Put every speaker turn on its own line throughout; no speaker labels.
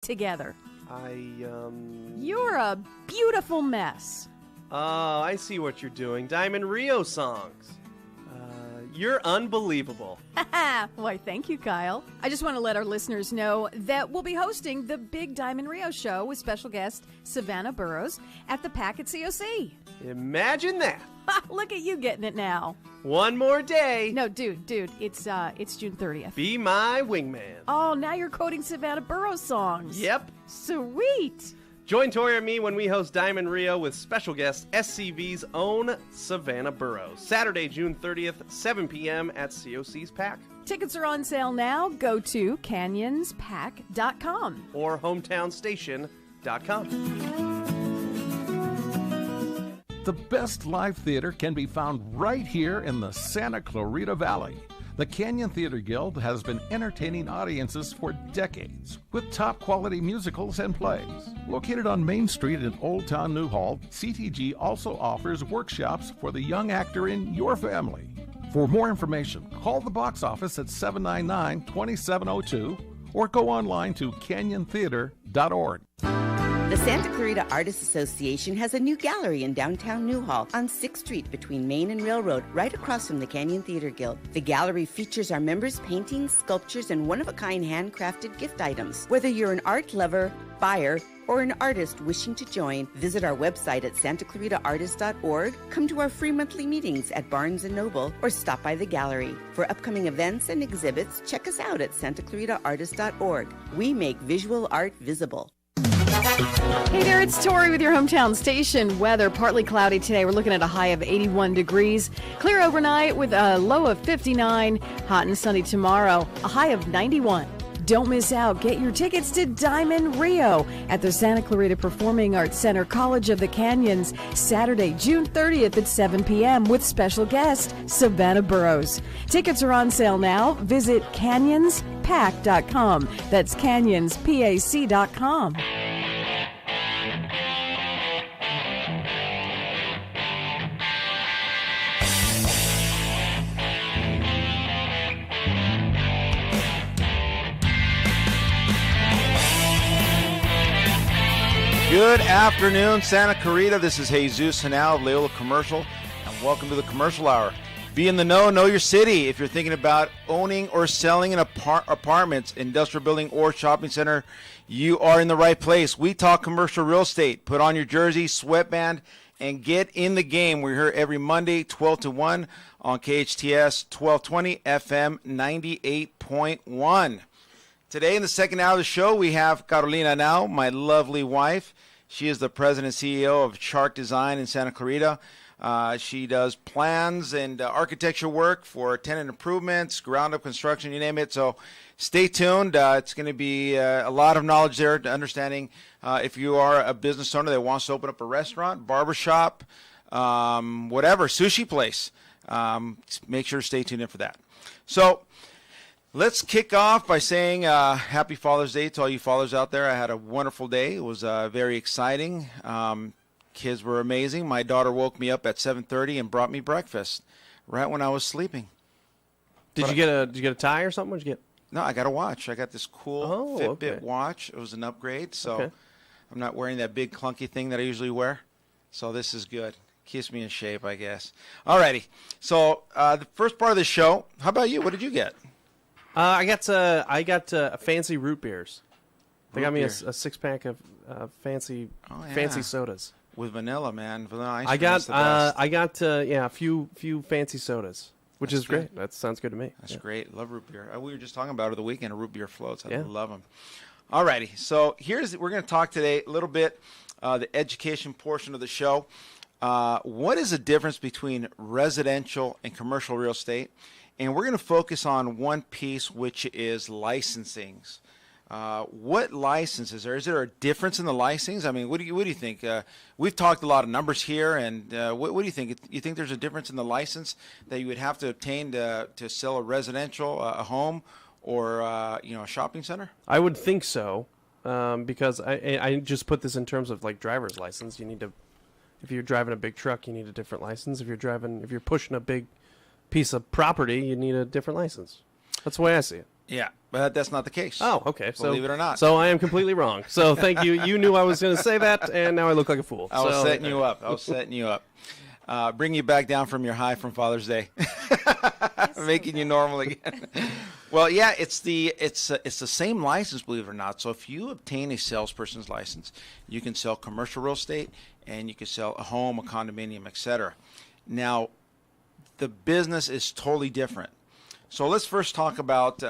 together.
You're
a beautiful mess.
Oh, I see what you're doing. Diamond Rio songs. You're unbelievable.
Why, thank you, Kyle. I just want to let our listeners know that we'll be hosting the Big Diamond Rio Show with special guest Savannah Burrows at the Pack at COC.
Imagine that.
Look at you getting it now.
One more day.
No, dude, it's June 30th.
Be my wingman.
Oh, now you're quoting Savannah Burrows songs.
Yep.
Sweet.
Join Tori and me when we host Diamond Rio with special guest SCV's own Savannah Burrows. Saturday, June 30th, 7 p.m. at COC's Pack.
Tickets are on sale now. Go to canyonspack.com
or hometownstation.com.
The best live theater can be found right here in the Santa Clarita Valley. The Canyon Theater Guild has been entertaining audiences for decades with top-quality musicals and plays. Located on Main Street in Old Town Newhall, CTG also offers workshops for the young actor in your family. For more information, call the box office at 799-2702 or go online to canyontheater.org.
The Santa Clarita Artists Association has a new gallery in downtown Newhall on 6th Street between Main and Railroad, right across from the Canyon Theater Guild. The gallery features our members' paintings, sculptures, and one-of-a-kind handcrafted gift items. Whether you're an art lover, buyer, or an artist wishing to join, visit our website at santaclaritaartist.org, come to our free monthly meetings at Barnes & Noble, or stop by the gallery. For upcoming events and exhibits, check us out at santaclaritaartist.org. We make visual art visible.
Hey there, it's Tori with your hometown station. Weather, partly cloudy today. We're looking at a high of 81 degrees. Clear overnight with a low of 59. Hot and sunny tomorrow, a high of 91. Don't miss out. Get your tickets to Diamond Rio at the Santa Clarita Performing Arts Center, College of the Canyons, Saturday, June 30th at 7 p.m. with special guest Savannah Burrows. Tickets are on sale now. Visit canyonspack.com. That's canyonspac.com.
Good afternoon, Santa Clarita. This is Jesus Henao of Leola Commercial, and welcome to the Commercial Hour. Be in the know your city. If you're thinking about owning or selling an apartments, industrial building, or shopping center, you are in the right place. We talk commercial real estate. Put on your jersey, sweatband, and get in the game. We're here every Monday, 12 to 1 on KHTS 1220 FM 98.1. Today, in the second hour of the show, we have Carolina Henao, my lovely wife. She is the president and CEO of Shark Design in Santa Clarita. She does plans and architecture work for tenant improvements, ground-up construction, you name it. So stay tuned. It's going to be a lot of knowledge there to understanding if you are a business owner that wants to open up a restaurant, barbershop, whatever, sushi place. Make sure to stay tuned in for that. So let's kick off by saying happy Father's Day to all you fathers out there. I had a wonderful day. It was very exciting. Kids were amazing. My daughter woke me up at 7:30 and brought me breakfast right when I was sleeping.
Did you get a tie or something? What'd you get?
No, I got a watch. I got this cool Fitbit watch. It was an upgrade, so I'm not wearing that big clunky thing that I usually wear. So this is good. Keeps me in shape, I guess. Alrighty. So the first part of the show. How about you? What did you get?
I got fancy root beers. They got me a 6-pack of fancy sodas
with vanilla, man. Vanilla ice cream.
I got a few fancy sodas, which is great. That sounds good to me.
That's great. Love root beer. We were just talking about it the weekend. Root beer floats. I love them. Alrighty. So we're going to talk today a little bit the education portion of the show. What is the difference between residential and commercial real estate? And we're going to focus on one piece, which is licensings. What licenses? Is there a difference in the licensings? I mean, what do you think? We've talked a lot of numbers here, and what do you think? You think there's a difference in the license that you would have to obtain to sell a residential, a home, or a shopping center?
I would think so, because I just put this in terms of like driver's license. You need to, if you're driving a big truck, you need a different license. If you're pushing a big piece of property, you need a different license. That's the way I see it.
Yeah. But that's not the case.
Oh, okay.
Believe it or not.
So I am completely wrong. So thank you. You knew I was going to say that, and now I look like a fool.
I was setting you up. Bring you back down from your high from Father's Day, making you normal again. Well, yeah, it's the same license, believe it or not. So if you obtain a salesperson's license, you can sell commercial real estate, and you can sell a home, a condominium, etc. Now, the business is totally different. So let's first talk about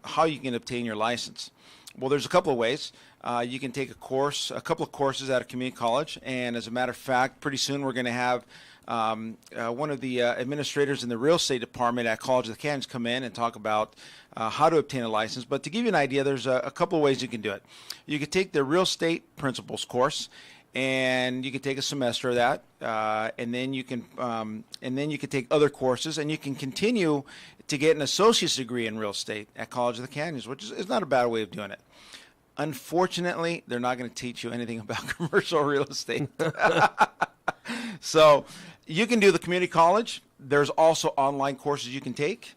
how you can obtain your license. Well, there's a couple of ways. You can take a couple of courses at a community college, and as a matter of fact, pretty soon we're going to have one of the administrators in the real estate department at College of the Canyons come in and talk about how to obtain a license. But to give you an idea, there's a couple of ways you can do it. You can take the real estate principles course, and you can take a semester of that, and then you can take other courses, and you can continue to get an associate's degree in real estate at College of the Canyons, which is not a bad way of doing it. Unfortunately, they're not going to teach you anything about commercial real estate. So you can do the community college. There's also online courses you can take,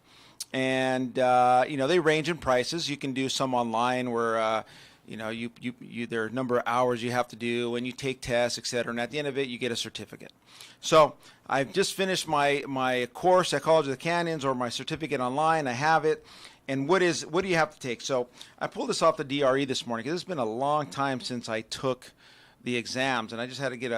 and they range in prices. You can do some online where there are a number of hours you have to do, and you take tests, etc. And at the end of it, you get a certificate. So I've just finished my course at College of the Canyons, or my certificate online. I have it. And what do you have to take? So I pulled this off the DRE this morning because it's been a long time since I took the exams, and I just had to get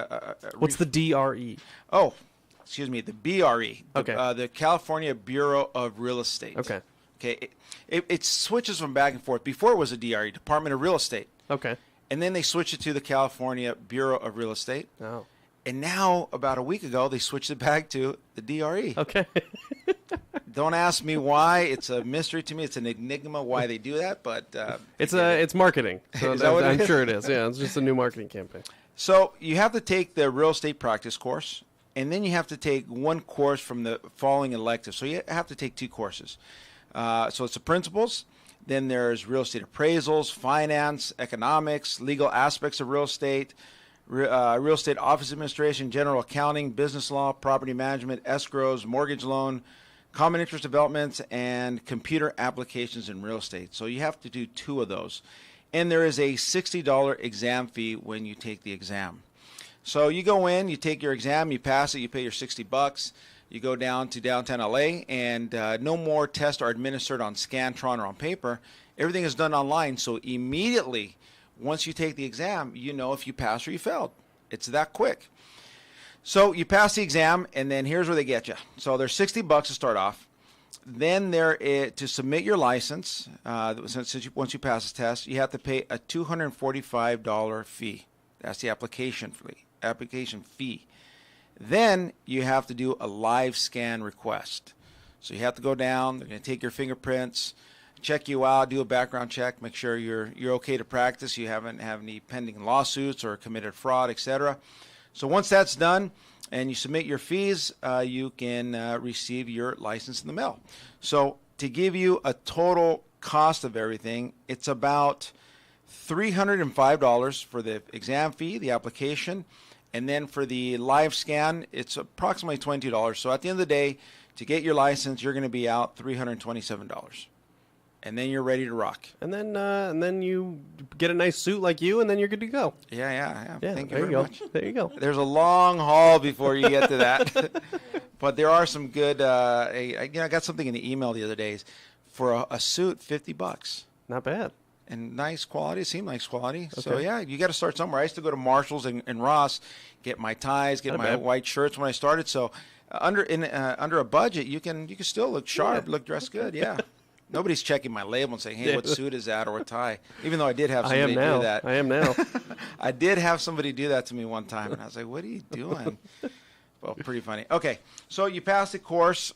What's the DRE?
Oh, excuse me, the BRE.
Okay.
The California Bureau of Real Estate.
Okay.
Okay. It switches from back and forth. Before it was a DRE, Department of Real Estate.
Okay.
And then they switched it to the California Bureau of Real Estate.
Oh.
And now, about a week ago, they switched it back to the DRE.
Okay.
Don't ask me why. It's a mystery to me. It's an enigma why they do that, but
it's marketing. So
Is that what it
I'm
is?
sure it is. Yeah, it's just a new marketing campaign.
So you have to take the real estate practice course, and then you have to take one course from the following electives. So you have to take two courses. So it's the principles. Then there's real estate appraisals, finance, economics, legal aspects of real estate, real estate office administration, general accounting, business law, property management, escrows, mortgage loan, common interest developments, and computer applications in real estate. So you have to do two of those. And there is a $60 exam fee when you take the exam. So you go in, you take your exam, you pass it, you pay your $60. You go down to downtown LA, and no more tests are administered on Scantron or on paper. Everything is done online. So immediately, once you take the exam, you know if you passed or you failed. It's that quick. So you pass the exam, and then here's where they get you. So there's $60 to start off. Then to submit your license, once you pass the test, you have to pay a $245 fee. That's the application fee. Then you have to do a live scan request. So you have to go down. They're going to take your fingerprints, check you out, do a background check, make sure you're okay to practice. You haven't have any pending lawsuits or committed fraud, etc. So once that's done and you submit your fees, you can receive your license in the mail. So to give you a total cost of everything, it's about $305 for the exam fee, the application, and then for the live scan, it's approximately $22. So at the end of the day, to get your license, you're going to be out $327. And then you're ready to rock.
And then you get a nice suit like you, and then you're good to go.
Yeah.
Yeah,
Thank you very much.
There you go.
There's a long haul before you get to that. But there are some good, I got something in the email the other day. For a suit, $50.
Not bad.
And nice quality. It seemed nice quality.
Okay.
So, yeah, you got to start somewhere. I used to go to Marshall's and Ross, get my ties, get my white shirts when I started. So under a budget, you can still look sharp, look dressed good, yeah. Nobody's checking my label and saying, hey, what suit is that or what tie? Even though I did have somebody do that.
I am now.
I did have somebody do that to me one time, and I was like, what are you doing? Well, pretty funny. Okay, so you pass the course.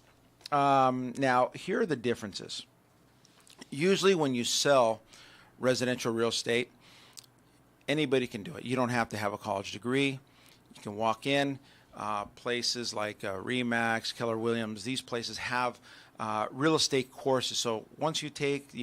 Now, here are the differences. Usually when you sell residential real estate, anybody can do it. You don't have to have a college degree. You can walk in. Places like Remax, Keller Williams, these places have real estate courses. So once you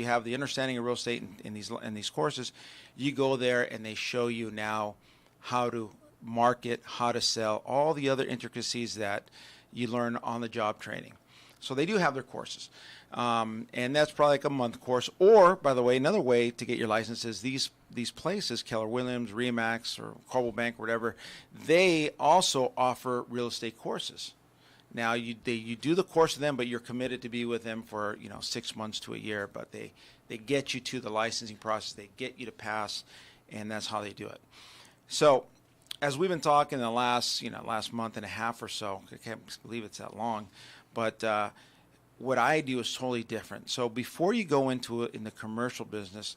have the understanding of real estate in these courses, you go there and they show you now how to market, how to sell, all the other intricacies that you learn on the job training. So they do have their courses. And that's probably like a month course. Or, by the way, another way to get your license is these places, Keller Williams, Remax, or Coldwell Bank, or whatever, they also offer real estate courses. Now, you do the course with them, but you're committed to be with them for 6 months to a year. But they get you to the licensing process. They get you to pass, and that's how they do it. So, as we've been talking the last month and a half or so, I can't believe it's that long, but what I do is totally different. So before you go into it in the commercial business,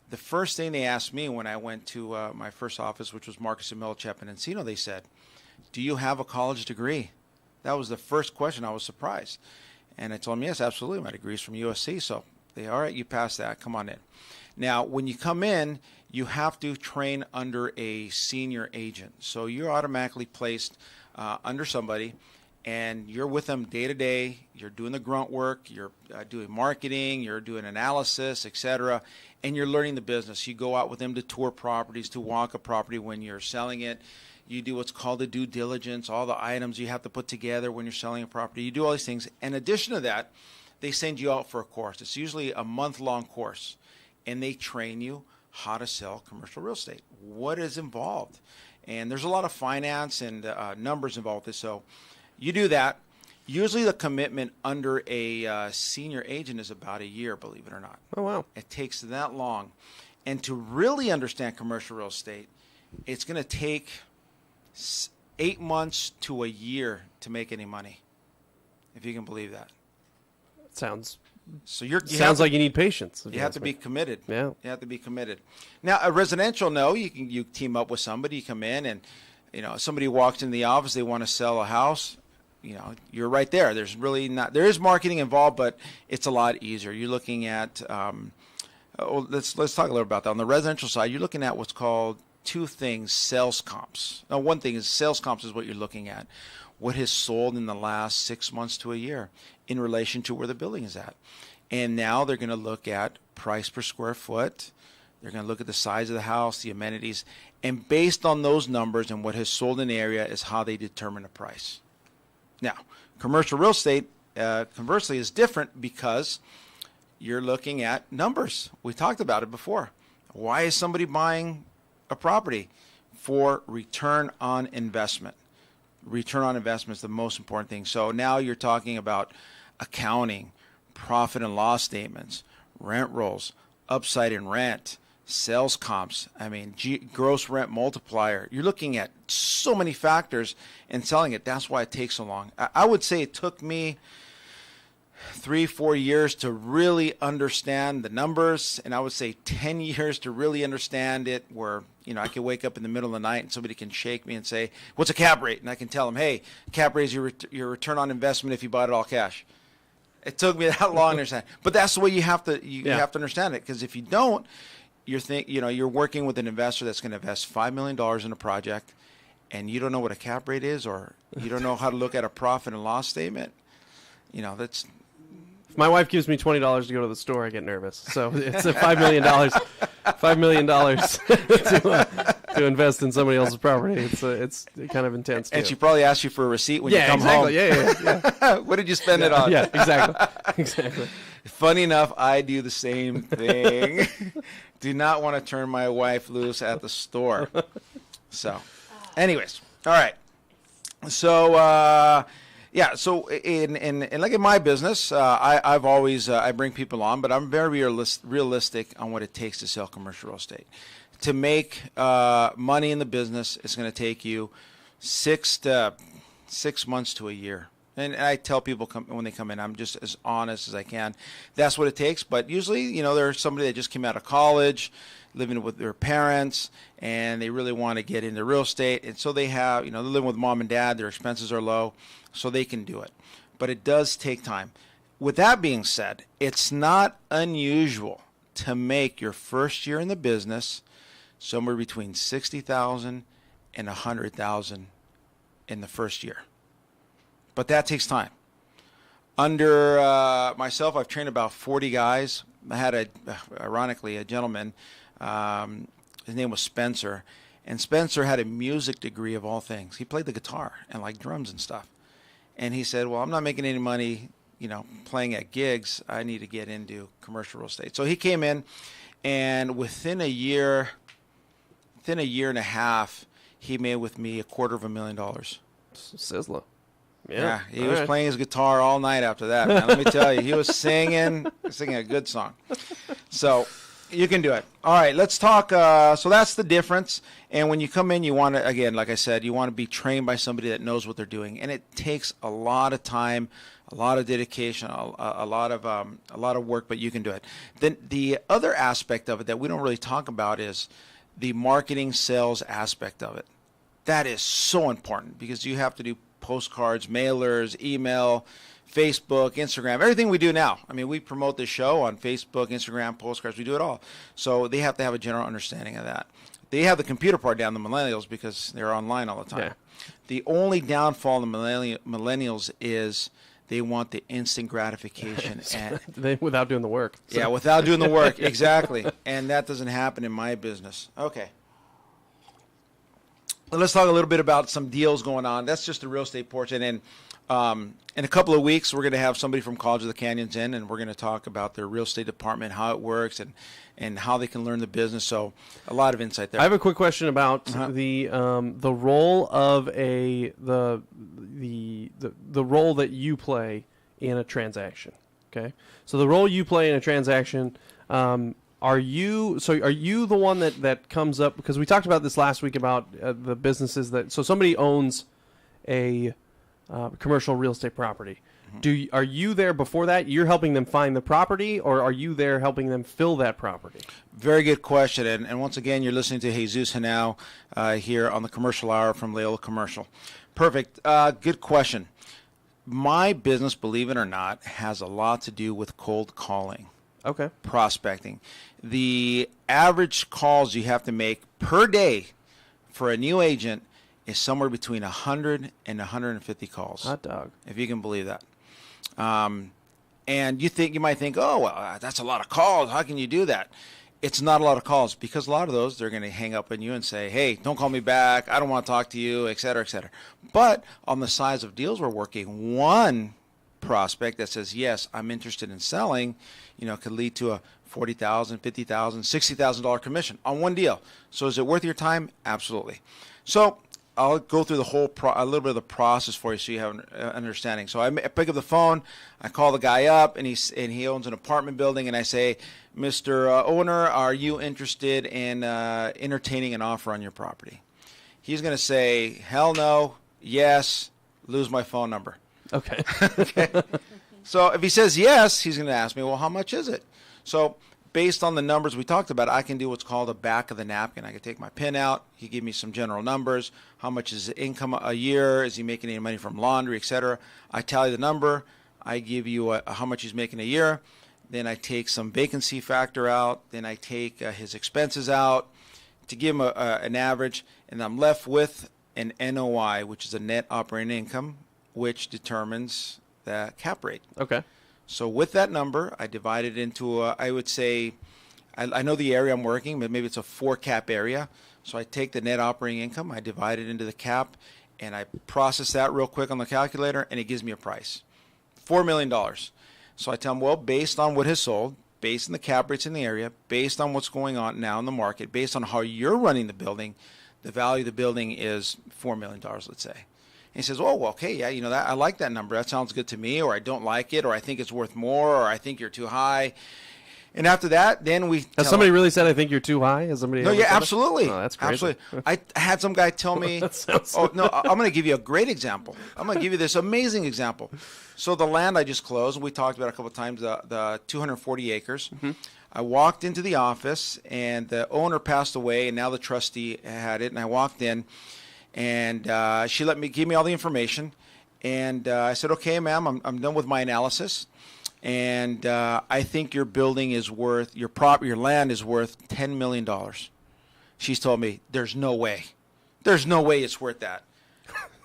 the first thing they asked me when I went to my first office, which was Marcus and Millichap in Encino, they said, "Do you have a college degree?" That was the first question. I was surprised. And I told them, yes, absolutely. My degree's from USC. So they, all right, you passed that. Come on in. Now, when you come in, you have to train under a senior agent. So you're automatically placed under somebody, and you're with them day to day. You're doing the grunt work. You're doing marketing. You're doing analysis, etc. And you're learning the business. You go out with them to tour properties, to walk a property when you're selling it. You do what's called a due diligence, all the items you have to put together when you're selling a property. You do all these things. In addition to that, they send you out for a course. It's usually a month-long course, and they train you how to sell commercial real estate, what is involved. And there's a lot of finance and numbers involved with this. So you do that. Usually the commitment under a senior agent is about a year, believe it or not.
Oh, wow.
It takes that long. And to really understand commercial real estate, it's going to take 8 months to a year to make any money, if you can believe that.
Sounds
like
you need patience.
You have to be committed.
Yeah.
You have to be committed. Now, a residential, no, you team up with somebody, you come in, and somebody walks in the office, they want to sell a house, you're right there. There is marketing involved, but it's a lot easier. You're looking at let's talk a little about that. On the residential side, you're looking at what's called two things: sales comps. Now, one thing is sales comps is what you're looking at. What has sold in the last 6 months to a year in relation to where the building is at. And now they're going to look at price per square foot. They're going to look at the size of the house, the amenities. And based on those numbers and what has sold in the area is how they determine the price. Now, commercial real estate, conversely, is different because you're looking at numbers. We talked about it before. Why is somebody buying a property? For return on investment. Return on investment is the most important thing. So now you're talking about accounting, profit and loss statements, rent rolls, upside in rent, sales comps, gross rent multiplier. You're looking at so many factors in selling it. That's why it takes so long. I would say it took me 3-4 years to really understand the numbers, and I would say 10 years to really understand it, where I could wake up in the middle of the night and somebody can shake me and say, "What's a cap rate?" And I can tell them, "Hey, cap rate is your return on investment if you bought it all cash." It took me that long to understand, but that's the way you have to have to understand it, because if you don't, you're working with an investor that's going to invest $5 million in a project, and you don't know what a cap rate is, or you don't know how to look at a profit and loss statement. That's.
If my wife gives me $20 to go to the store, I get nervous. So it's a $5 million, $5 million to invest in somebody else's property. It's kind of intense.
And she probably asks you for a receipt when you come
home.
Yeah. What did you spend it on?
Yeah, exactly.
Funny enough, I do the same thing. Do not want to turn my wife loose at the store. So, anyways, all right. So. So in like in my business, I've always I bring people on, but I'm very realistic on what it takes to sell commercial real estate. To make money in the business, it's going to take you 6 months to a year. And I tell people when they come in, I'm just as honest as I can. That's what it takes. But usually, there's somebody that just came out of college, living with their parents, and they really want to get into real estate. And so they have, they're living with mom and dad, their expenses are low, so they can do it. But it does take time. With that being said, it's not unusual to make your first year in the business somewhere between $60,000 and $100,000 in the first year. But that takes time. Under myself, I've trained about 40 guys. I had, ironically, a gentleman. His name was Spencer. And Spencer had a music degree of all things. He played the guitar and like drums and stuff. And he said, "Well, I'm not making any money playing at gigs, I need to get into commercial real estate. So he came in, and within a year and a half, he made with me $250,000.
Sizzler.
Yeah, he was playing his guitar all night after that, man. Let me tell you, he was singing a good song. So you can do it. All right, let's talk. So that's the difference. And when you come in, you want to, again, like I said, you want to be trained by somebody that knows what they're doing. And it takes a lot of time, a lot of dedication, a lot of work, but you can do it. Then the other aspect of it that we don't really talk about is the marketing sales aspect of it. That is so important because you have to do postcards, mailers, email, Facebook, Instagram, everything we do now. I mean, we promote this show on Facebook, Instagram, postcards, we do it all. So they have to have a general understanding of that. They have the computer part down, the millennials, because they're online all the time. Yeah. The only downfall of the millennials is they want the instant gratification.
Without doing the work.
So. Yeah, without doing the work, exactly. And that doesn't happen in my business. Okay. Well, let's talk a little bit about some deals going on. That's just the real estate portion. And in a couple of weeks, we're going to have somebody from College of the Canyons in, and we're going to talk about their real estate department, how it works, and how they can learn the business. So a lot of insight there.
I have a quick question about the role of the role that you play in a transaction. Okay, so the role you play in a transaction. Are you the one that comes up, because we talked about this last week about the businesses so somebody owns a commercial real estate property. Mm-hmm. Are you there before that? You're helping them find the property, or are you there helping them fill that property?
Very good question. And once again, you're listening to Jesus Henao here on the Commercial Hour from Leola Commercial. Perfect. Good question. My business, believe it or not, has a lot to do with cold calling.
Okay.
Prospecting. The average calls you have to make per day for a new agent is somewhere between 100 and 150 calls.
Hot dog.
If you can believe that. And you might think, oh, well, that's a lot of calls. How can you do that? It's not a lot of calls, because a lot of those, they're going to hang up on you and say, hey, don't call me back. I don't want to talk to you, et cetera, et cetera. But on the size of deals we're working, one prospect that says, yes, I'm interested in selling, could lead to a $40,000, $50,000, $60,000 commission on one deal. So is it worth your time? Absolutely. So I'll go through a little bit of the process for you so you have an understanding. So I pick up the phone, I call the guy up, and he owns an apartment building, and I say, Mr. Owner, are you interested in entertaining an offer on your property? He's going to say, hell no, yes, lose my phone number.
Okay.
Okay. So if he says yes, he's going to ask me, well, how much is it? So based on the numbers we talked about, I can do what's called a back of the napkin. I can take my pen out. He give me some general numbers. How much is the income a year? Is he making any money from laundry, et cetera? I tally the number. I give you how much he's making a year. Then I take some vacancy factor out. Then I take his expenses out to give him an average. And I'm left with an NOI, which is a net operating income, which determines the cap rate.
Okay.
So with that number, I divide it into, I would say, I know the area I'm working, but maybe it's a 4 cap area. So I take the net operating income, I divide it into the cap, and I process that real quick on the calculator, and it gives me a price, $4 million. So I tell them, well, based on what has sold, based on the cap rates in the area, based on what's going on now in the market, based on how you're running the building, the value of the building is $4 million, let's say. And he says, oh, well, okay, yeah, I like that number. That sounds good to me, or I don't like it, or I think it's worth more, or I think you're too high. And after that, then we...
Has somebody really said, I think you're too high? Has somebody?
No, yeah, absolutely.
Oh, that's crazy.
Absolutely. I had some guy tell me... Oh, no, I'm going to give you a great example. I'm going to give you this amazing example. So the land I just closed, we talked about it a couple of times, the 240 acres. Mm-hmm. I walked into the office, and the owner passed away, and now the trustee had it, and I walked in, and she give me all the information, and I said, okay, ma'am, I'm done with my analysis, and I think your building is worth, your land is worth $10 million. She's told me, there's no way it's worth that.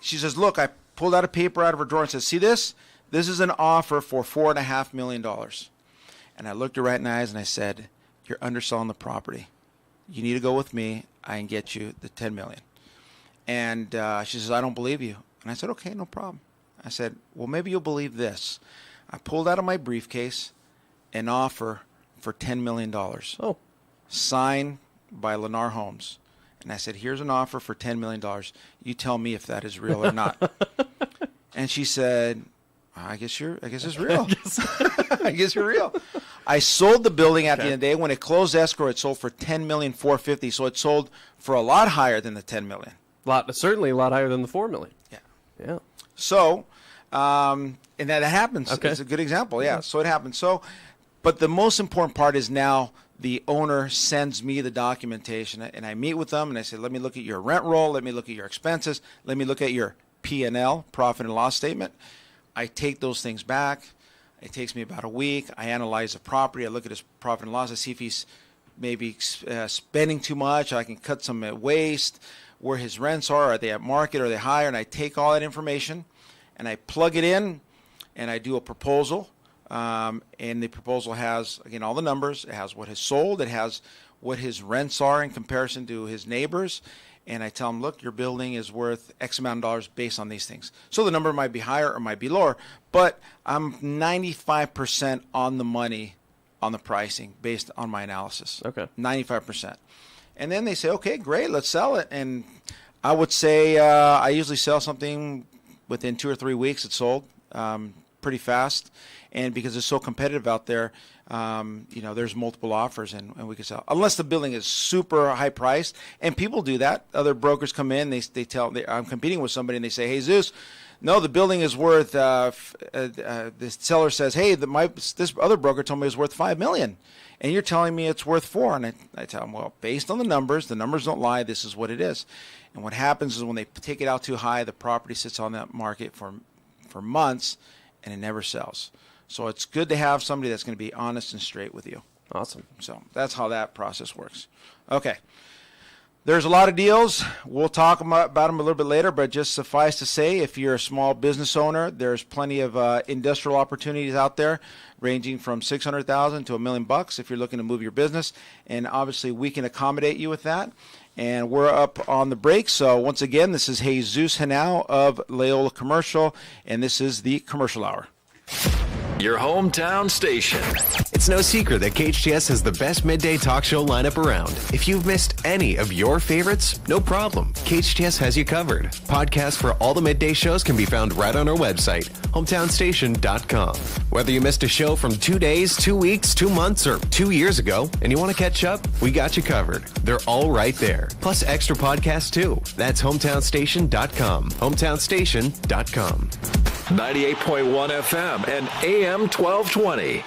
She says, look, I pulled out a paper out of her drawer and said, see this? This is an offer for $4.5 million. And I looked her right in the eyes and I said, you're underselling the property. You need to go with me. I can get you the $10 million. And she says, I don't believe you. And I said, okay, no problem. I said, well, maybe you'll believe this. I pulled out of my briefcase an offer for $10 million.
Oh.
Signed by Lennar Homes. And I said, here's an offer for $10 million. You tell me if that is real or not. And she said, I guess it's real. I guess you're real. I sold the building at the end of the day. When it closed escrow, it sold for $10,450,000. So it sold for a lot higher than the $10 million.
Certainly a lot higher than the $4 million.
Yeah. So, and that happens.
Okay.
It's a good example. Yeah. So it happens. So, but the most important part is now the owner sends me the documentation, and I meet with them, and I say, let me look at your rent roll. Let me look at your expenses. Let me look at your P&L, profit and loss statement. I take those things back. It takes me about a week. I analyze the property. I look at his profit and loss. I see if he's maybe spending too much. I can cut some waste. Where his rents are they at market? Are they higher? And I take all that information and I plug it in and I do a proposal. And the proposal has, again, all the numbers. It has what has sold. It has what his rents are in comparison to his neighbors. And I tell him, look, your building is worth X amount of dollars based on these things. So the number might be higher or might be lower, but I'm 95% on the money on the pricing based on my analysis.
Okay.
95%. And then they say, okay, great, let's sell it. And I would say I usually sell something within 2 or 3 weeks. It's sold pretty fast. And because it's so competitive out there, there's multiple offers and we can sell. Unless the building is super high priced, and people do that. Other brokers come in, they tell I'm competing with somebody, and they say, hey, Zeus, no, the building is worth. The seller says, hey, this other broker told me it was worth $5 million, and you're telling me it's worth $4 million. And I tell them, well, based on the numbers don't lie. This is what it is. And what happens is when they take it out too high, the property sits on that market for months, and it never sells. So it's good to have somebody that's going to be honest and straight with you.
Awesome.
So that's how that process works. Okay. There's a lot of deals. We'll talk about them a little bit later, but just suffice to say, if you're a small business owner, there's plenty of industrial opportunities out there, ranging from $600,000 to $1 million if you're looking to move your business. And obviously, we can accommodate you with that. And we're up on the break. So once again, this is Jesus Henao of Leola Commercial, and this is the Commercial Hour.
Your hometown station. It's no secret that KHTS has the best midday talk show lineup around. If you've missed any of your favorites, no problem. KHTS has you covered. Podcasts for all the midday shows can be found right on our website, hometownstation.com. Whether you missed a show from 2 days, 2 weeks, 2 months, or 2 years ago, and you want to catch up, we got you covered. They're all right there. Plus extra podcasts too. That's hometownstation.com. Hometownstation.com.
98.1 FM and AM 1220.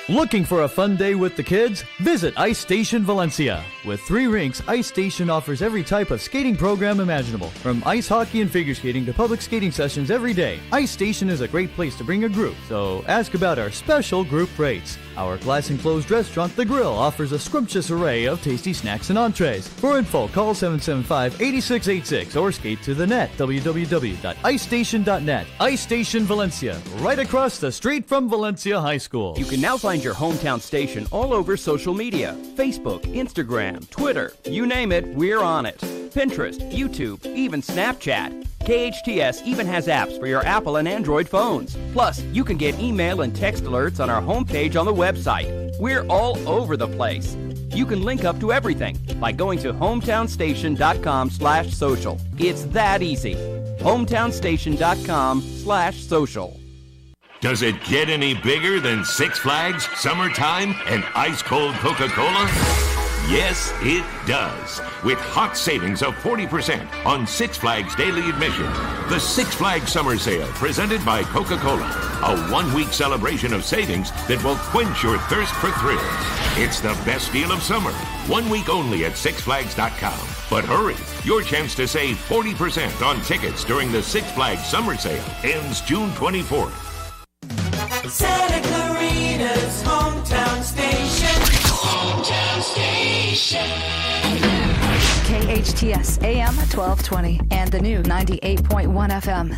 Looking for a fun day with the kids? Visit Ice Station Valencia. With 3 rinks, Ice Station offers every type of skating program imaginable, from ice hockey and figure skating to public skating sessions every day. Ice Station is a great place to bring a group, so ask about our special group rates. Our glass-enclosed restaurant, The Grill, offers a scrumptious array of tasty snacks and entrees. For info, call 775-8686 or skate to the net, www.icestation.net. Ice Station Valencia, right across the street from Valencia High School.
You can now find your hometown station all over social media. Facebook, Instagram, Twitter, you name it, we're on it. Pinterest, YouTube, even Snapchat. KHTS even has apps for your Apple and Android phones. Plus, you can get email and text alerts on our homepage on the website. We're all over the place. You can link up to everything by going to hometownstation.com/social. It's that easy. hometownstation.com/social.
Does it get any bigger than Six Flags, summertime, and ice-cold Coca-Cola? Yes, it does. With hot savings of 40% on Six Flags daily admission. The Six Flags Summer Sale, presented by Coca-Cola. A one-week celebration of savings that will quench your thirst for thrills. It's the best deal of summer. 1 week only at SixFlags.com. But hurry, your chance to save 40% on tickets during the Six Flags Summer Sale ends June 24th.
Santa Clarita's hometown station. Hometown station.
KHTS AM 1220 and the new 98.1 FM.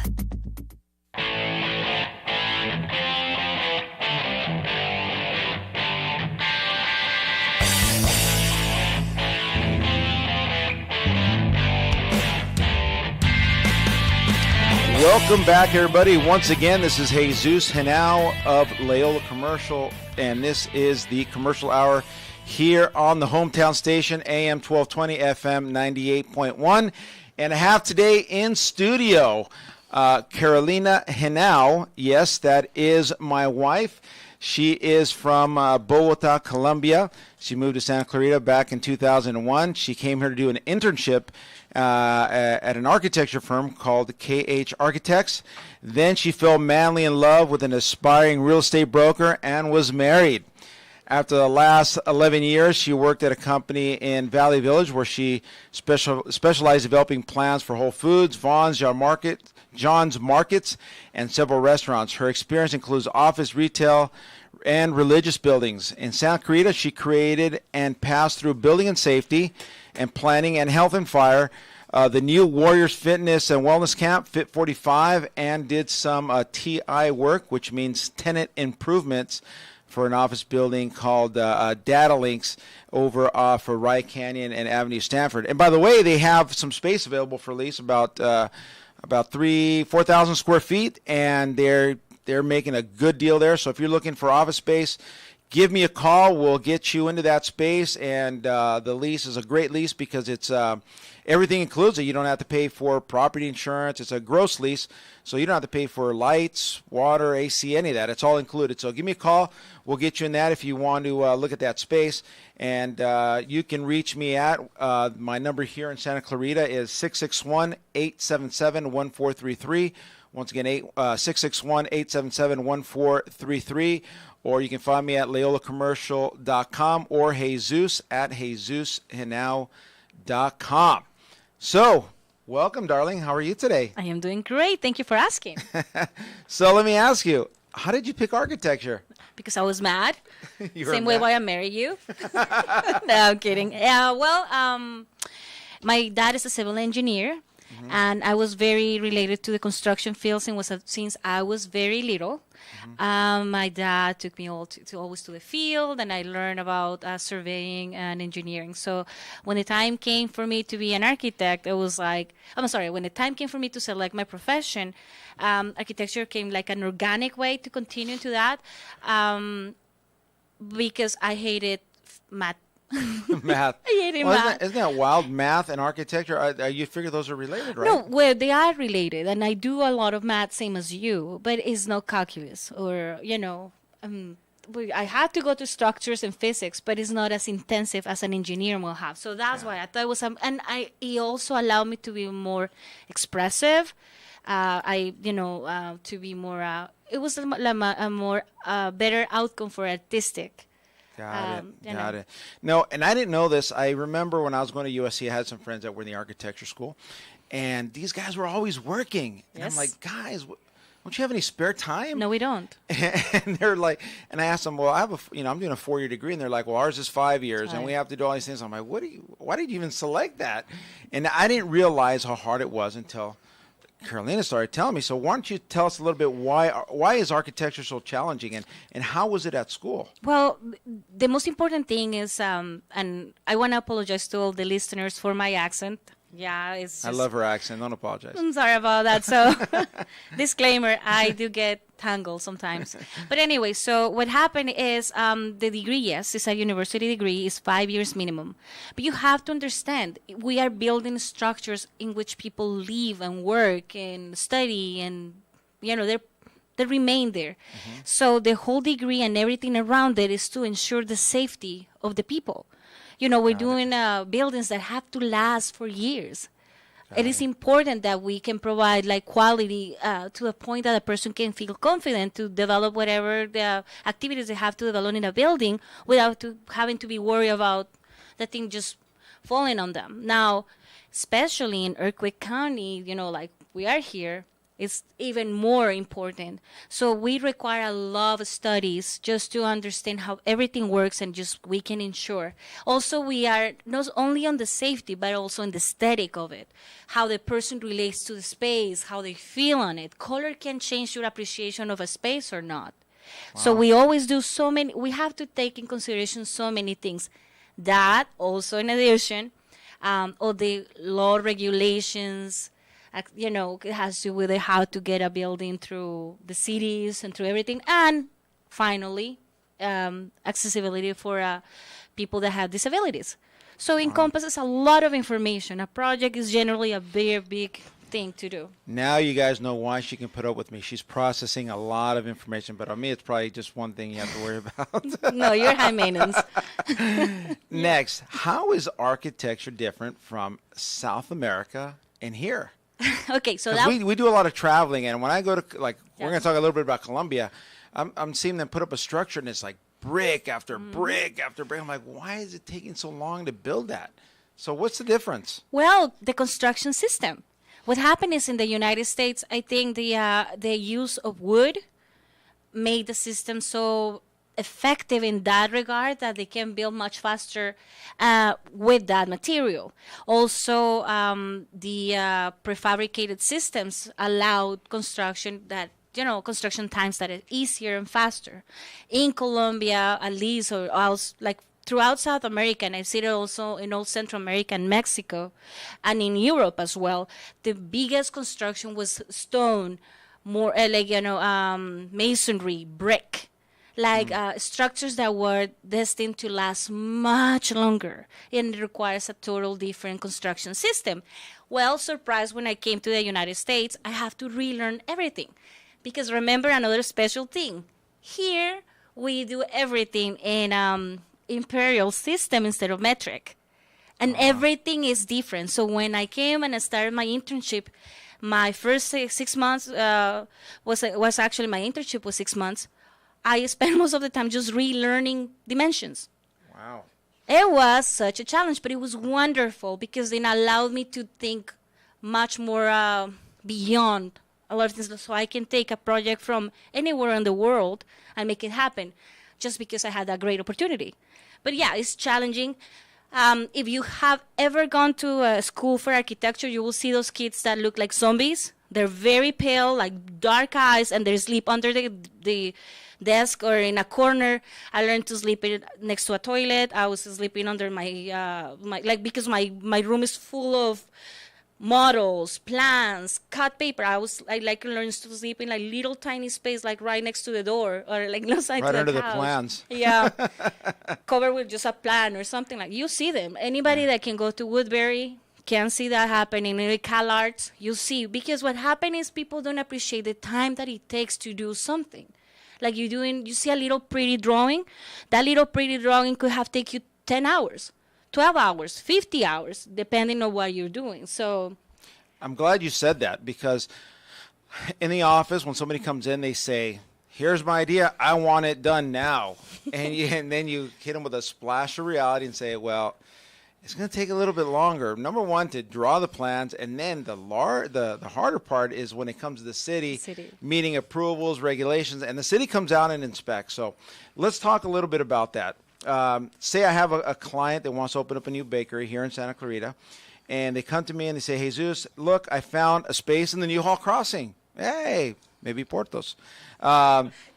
Welcome back, everybody. Once again, this is Jesus Henao of Leola Commercial, and this is the Commercial Hour here on the hometown station, AM 1220, FM 98.1. And I have today in studio Carolina Henao. Yes, that is my wife. She is from Bogota, Colombia. She moved to Santa Clarita back in 2001. She came here to do an internship at an architecture firm called KH Architects. Then she fell madly in love with an aspiring real estate broker and was married. After the last 11 years, she worked at a company in Valley Village where she specialized developing plans for Whole Foods, Vaughn's, John's Markets, and several restaurants. Her experience includes office, retail, and religious buildings. In Santa Clarita, she created and passed through building and safety and planning and health and fire, the new Warriors Fitness and Wellness Camp, Fit 45, and did some TI work, which means tenant improvements, for an office building called Data Links over off for Rye Canyon and Avenue Stanford. And by the way, they have some space available for lease, about 4,000 square feet, and they're making a good deal there. So if you're looking for office space, give me a call. We'll get you into that space, and the lease is a great lease because it's everything includes it. You don't have to pay for property insurance. It's a gross lease, so you don't have to pay for lights, water, AC, any of that. It's all included. So give me a call. We'll get you in that if you want to look at that space. And you can reach me at my number here in Santa Clarita is 661-877-1433. Once again, 661-877-1433. Or you can find me at leolacommercial.com or Jesus at JesusHenao.com. So, welcome, darling. How are you today?
I am doing great. Thank you for asking.
So let me ask you, how did you pick architecture?
Because I was mad.
Same
way why I married you. No, I'm kidding. My dad is a civil engineer, and I was very related to the construction field since I was very little. My dad took me always to the field, and I learned about surveying and engineering. So when the time came for me to be an architect, it was like, when the time came for me to select my profession, architecture came like an organic way to continue to that, because I hated math.
Math.
I hated math.
Isn't that wild? Math and architecture, you figure those are related, right?
No, well, they are related, and I do a lot of math, same as you, but it's not calculus or, I had to go to structures and physics, but it's not as intensive as an engineer will have. So that's why I thought it was, it also allowed me to be more expressive. To be more, it was a more better outcome for artistic.
Got it. No, and I didn't know this. I remember when I was going to USC, I had some friends that were in the architecture school, and these guys were always working. And I'm like, guys, don't you have any spare time?
No, we don't.
And they're like, and I asked them, well, I'm doing a 4-year degree, and they're like, well, ours is 5 years, and we have to do all these things. I'm like, why did you even select that? And I didn't realize how hard it was until Carolina started telling me. So why don't you tell us a little bit why is architecture so challenging, and how was it at school?
Well, the most important thing is, and I want to apologize to all the listeners for my accent. Yeah, it's just,
I love her accent. Don't apologize.
I'm sorry about that. So, disclaimer, I do get tangled sometimes. But anyway, so what happened is the degree, yes, it's a university degree, is 5 years minimum. But you have to understand, we are building structures in which people live and work and study, and, they remain there. So the whole degree and everything around it is to ensure the safety of the people. We're doing buildings that have to last for years. It is important that we can provide quality to a point that a person can feel confident to develop whatever the activities they have to develop in a building without having to be worried about the thing just falling on them. Now, especially in Earthquake County, like we are here, it's even more important. So we require a lot of studies just to understand how everything works, and just we can ensure. Also, we are not only on the safety, but also on the aesthetic of it, how the person relates to the space, how they feel on it. Color can change your appreciation of a space or not. Wow. So we always do we have to take in consideration so many things. That also, in addition, all the law regulations, It has to do with how to get a building through the cities and through everything. And finally, accessibility for people that have disabilities. So it encompasses a lot of information. A project is generally a very big thing to do.
Now you guys know why she can put up with me. She's processing a lot of information, but on me, it's probably just one thing you have to worry about.
No, you're high maintenance.
Next, how is architecture different from South America and here?
Okay, so
we do a lot of traveling, and when I go to, we're going to talk a little bit about Colombia, I'm seeing them put up a structure, and it's like brick after brick after brick. I'm like, why is it taking so long to build that? So what's the difference?
Well, the construction system. What happened is in the United States, I think the use of wood made the system so effective in that regard that they can build much faster with that material. Also, the prefabricated systems allowed construction construction times that are easier and faster. In Colombia, at least, or else, like throughout South America, and I've seen it also in all Central America and Mexico, and in Europe as well, the biggest construction was stone, more masonry, brick, structures that were destined to last much longer, and it requires a total different construction system. Well, surprised when I came to the United States, I have to relearn everything. Because remember another special thing. Here, we do everything in imperial system instead of metric. And everything is different. So when I came and I started my internship, my first 6 months was actually my internship was 6 months. I spent most of the time just relearning dimensions.
Wow.
It was such a challenge, but it was wonderful because it allowed me to think much more beyond a lot of things, so I can take a project from anywhere in the world and make it happen just because I had that great opportunity. But yeah, it's challenging. If you have ever gone to a school for architecture, you will see those kids that look like zombies. They're very pale, like dark eyes, and they sleep under the desk or in a corner. I learned to sleep next to a toilet. I was sleeping under because my room is full of models, plans, cut paper. I learned to sleep in little tiny space, right next to the door or outside
right
to
under
the
the
couch.
plans.
Yeah, covered with just a plan or something you see them. Anybody that can go to Woodbury can see that happening. In CalArts, you see, because what happened is people don't appreciate the time that it takes to do something. You see a little pretty drawing. That little pretty drawing could have taken you 10 hours. 12 hours, 50 hours, depending on what you're doing. So
I'm glad you said that, because in the office, when somebody comes in, they say, here's my idea. I want it done now. And then you hit them with a splash of reality and say, well, it's going to take a little bit longer. Number one, to draw the plans. And then the harder part is when it comes to the city, meeting approvals, regulations, and the city comes out and inspects. So let's talk a little bit about that. Say I have a client that wants to open up a new bakery here in Santa Clarita, and they come to me and they say, Jesus, look, I found a space in the New Hall Crossing. Hey, maybe Portos.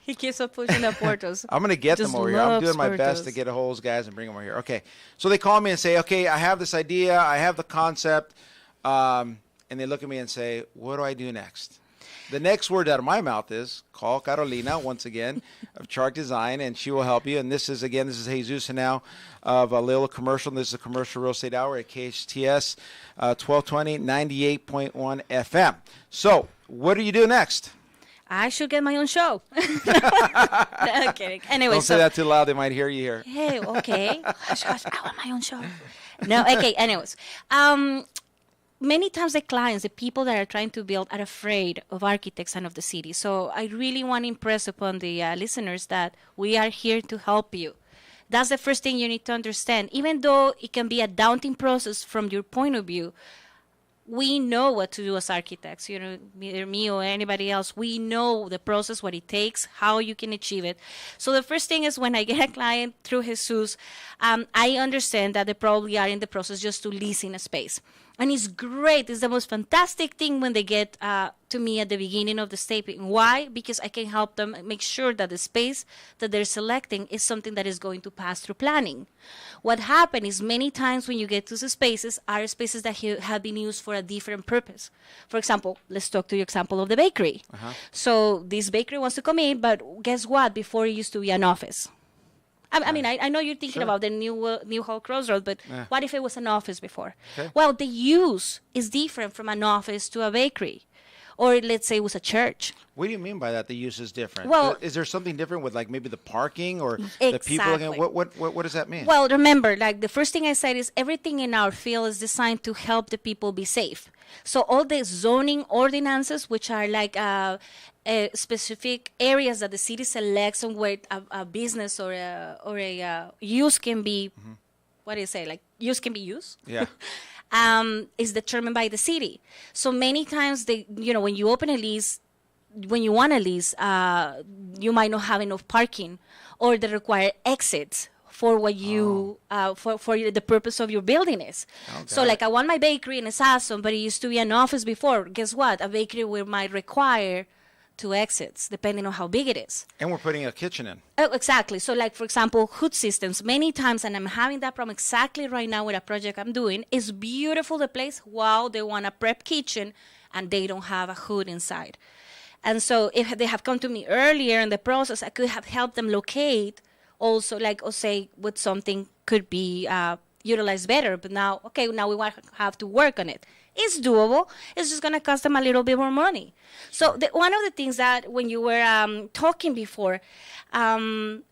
He keeps on pushing the Portos.
I'm going to get them over here. I'm doing my best to get a hold of those guys and bring them over here. Okay, so they call me and say, okay, I have this idea, I have the concept, and they look at me and say, what do I do next? The next word out of my mouth is call Carolina, once again, of Chart Design, and she will help you. And this is Jesus Henao of Leola Commercial. This is a commercial real estate hour at KHTS 1220, 98.1 FM. So what do you do next?
I should get my own show. No kidding. Anyway,
don't say that too loud. They might hear you here.
Hey, okay. I want my own show. No, okay. Anyways, many times the clients, the people that are trying to build, are afraid of architects and of the city. So I really want to impress upon the listeners that we are here to help you. That's the first thing you need to understand. Even though it can be a daunting process from your point of view, we know what to do as architects, either me or anybody else. We know the process, what it takes, how you can achieve it. So the first thing is when I get a client through Jesus, I understand that they probably are in the process just to leasing a space. And it's great. It's the most fantastic thing when they get to me at the beginning of the statement. Why? Because I can help them make sure that the space that they're selecting is something that is going to pass through planning. What happens is many times when you get to the spaces are spaces that have been used for a different purpose. For example, let's talk to the example of the bakery. So this bakery wants to come in, but guess what? Before it used to be an office. I mean, I know you're thinking about the New Hall Crossroad, but what if it was an office before? Well, the use is different from an office to a bakery. Or let's say it was a church.
What do you mean by that? The use is different.
Well,
is there something different with like maybe the parking or the people? What does that mean?
Well, remember, like the first thing I said is everything in our field is designed to help the people be safe. So all the zoning ordinances, which are like specific areas that the city selects on where a business or a use can be, what do you say? Like use can be used.
Yeah.
Is determined by the city. So many times, when you open a lease, when you want a lease, you might not have enough parking, or they require exits for what you for the purpose of your building is. So like I want my bakery and it's awesome, but it used to be an office before. Guess what? A bakery might require 2 exits, depending on how big it is.
And we're putting a kitchen in.
Oh, exactly. So like, for example, hood systems, many times, and I'm having that problem exactly right now with a project I'm doing, is beautiful, the place. Wow, they want a prep kitchen, and they don't have a hood inside. And so if they have come to me earlier in the process, I could have helped them locate also, like, or say, with something could be utilized better. But now we have to work on it. It's doable. It's just going to cost them a little bit more money. So one of the things that when you were talking before, the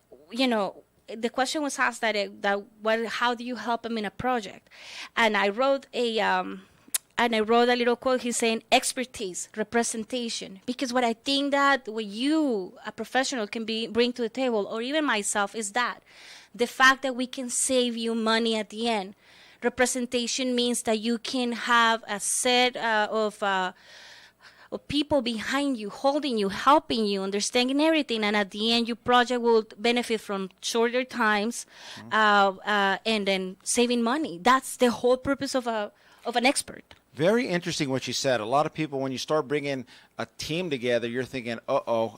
question was asked how do you help them in a project? And I wrote a little quote. He's saying expertise, representation. Because what I think that what you, a professional, can bring to the table, or even myself, is that the fact that we can save you money at the end. Representation means that you can have a set of people behind you, holding you, helping you, understanding everything, and at the end, your project will benefit from shorter times and then saving money. That's the whole purpose of an expert.
Very interesting what you said. A lot of people, when you start bringing a team together, you're thinking,